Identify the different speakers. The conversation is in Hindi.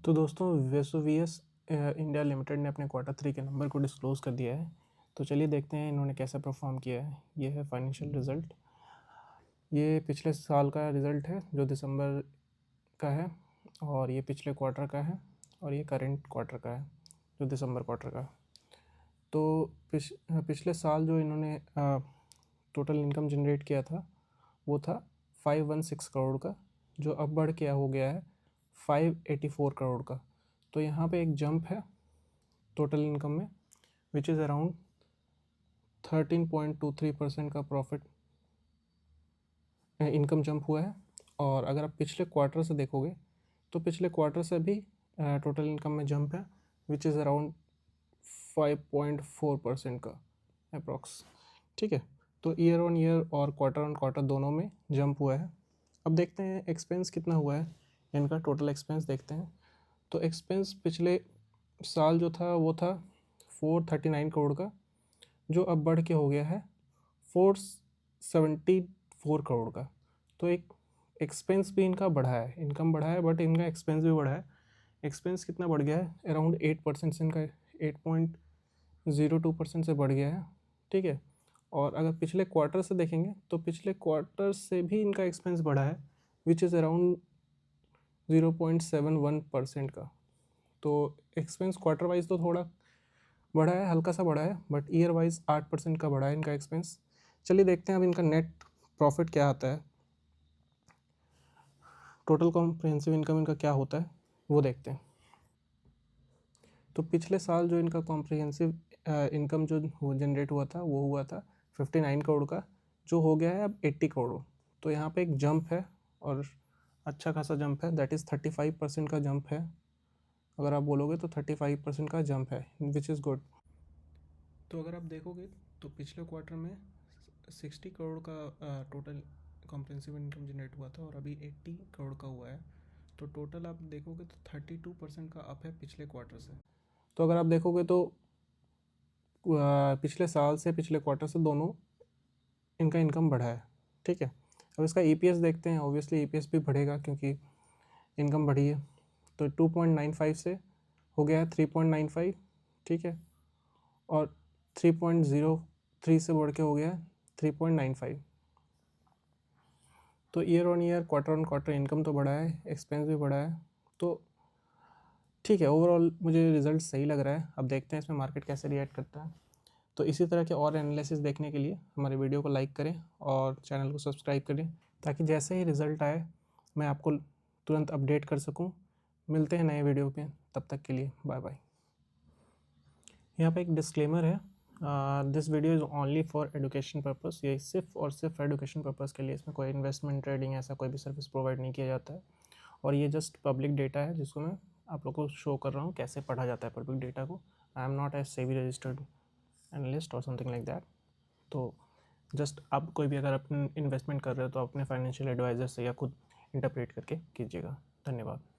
Speaker 1: तो दोस्तों वेसोवियस इंडिया लिमिटेड ने अपने क्वार्टर 3 के नंबर को डिस्क्लोज़ कर दिया है। तो चलिए देखते हैं इन्होंने कैसे परफॉर्म किया है। ये है फाइनेंशियल रिज़ल्ट। ये पिछले साल का रिज़ल्ट है जो दिसंबर का है, और ये पिछले क्वार्टर का है, और ये करेंट क्वार्टर का है जो दिसंबर क्वार्टर का है। तो पिछले साल जो इन्होंने टोटल इनकम जनरेट किया था वो था 516 करोड़ का, जो अब बढ़ के हो गया है 584 करोड़ का। तो यहाँ पे एक जंप है टोटल इनकम में, विच इज़ अराउंड 13.23% का प्रॉफिट इनकम जंप हुआ है। और अगर आप पिछले क्वार्टर से देखोगे तो पिछले क्वार्टर से भी टोटल इनकम में जंप है, विच इज़ अराउंड 5.4% का अप्रॉक्स। ठीक है, तो ईयर ऑन ईयर और क्वार्टर ऑन क्वार्टर दोनों में जंप हुआ है। अब देखते हैं एक्सपेंस कितना हुआ है, इनका टोटल एक्सपेंस देखते हैं। तो एक्सपेंस पिछले साल जो था वो था 439 करोड़ का, जो अब बढ़ के हो गया है 474 करोड़ का। तो एक एक्सपेंस भी इनका बढ़ा है, इनकम बढ़ा है बट इनका एक्सपेंस भी बढ़ा है। एक्सपेंस कितना बढ़ गया है, अराउंड 8% से, इनका 8.02% से बढ़ गया है। ठीक है, और अगर पिछले क्वार्टर से देखेंगे तो पिछले क्वार्टर से भी इनका एक्सपेंस बढ़ा है, विच इज़ अराउंड 0.71% का। तो एक्सपेंस क्वार्टर वाइज तो थोड़ा बढ़ा है, हल्का सा बढ़ा है, बट ईयर वाइज 8% का बढ़ा है इनका एक्सपेंस। चलिए देखते हैं अब इनका नेट प्रॉफिट क्या आता है, टोटल कॉम्प्रिहेंसिव इनकम इनका क्या होता है वो देखते हैं। तो पिछले साल जो इनका कॉम्प्रिहेंसिव इनकम जो जनरेट हुआ था वो हुआ था 59 करोड़ का, जो हो गया है अब 80 करोड़। तो यहाँ पे एक जंप है, और अच्छा खासा जंप है, दैट इज़ 35% का जंप है। अगर आप बोलोगे तो 35% का जंप है, विच इज़ गुड। तो अगर आप देखोगे तो पिछले क्वार्टर में 60 करोड़ का टोटल कॉम्प्रिहेंसिव इनकम जनरेट हुआ था, और अभी 80 करोड़ का हुआ है। तो टोटल आप देखोगे तो 32% का अप है पिछले क्वार्टर से। तो अगर आप देखोगे तो पिछले साल से पिछले क्वार्टर से दोनों इनका इनकम बढ़ा है। ठीक है, अब इसका ईपीएस देखते हैं। ऑब्वियसली ईपीएस भी बढ़ेगा क्योंकि इनकम बढ़ी है। तो 2.95 से हो गया है 3.95। ठीक है, और 3.03 से बढ़ के हो गया है 3.95। तो year on year quarter on quarter income तो बढ़ा है, एक्सपेंस भी बढ़ा है। तो ठीक है, ओवरऑल मुझे रिज़ल्ट सही लग रहा है। अब देखते हैं इसमें मार्केट कैसे रिएक्ट करता है। तो इसी तरह के और एनालिसिस देखने के लिए हमारे वीडियो को लाइक करें और चैनल को सब्सक्राइब करें, ताकि जैसे ही रिज़ल्ट आए मैं आपको तुरंत अपडेट कर सकूं। मिलते हैं नए वीडियो पे, तब तक के लिए बाय बाय। यहाँ पे एक डिस्क्लेमर है, this video is only for education purpose. ये सिर्फ और सिर्फ एजुकेशन पर्पस के लिए, इसमें कोई इन्वेस्टमेंट ट्रेडिंग ऐसा कोई भी सर्विस प्रोवाइड नहीं किया जाता है। और ये जस्ट पब्लिक डेटा है जिसको मैं आप लोग को शो कर रहा हूँ कैसे पढ़ा जाता है पब्लिक डेटा को। I am not a SEBI registered analyst और समथिंग लाइक दैट। तो जस्ट आप कोई भी अगर अपने इन्वेस्टमेंट कर रहे हो तो अपने फाइनेंशियल एडवाइज़र से या खुद इंटरप्रेट करके कीजिएगा। धन्यवाद।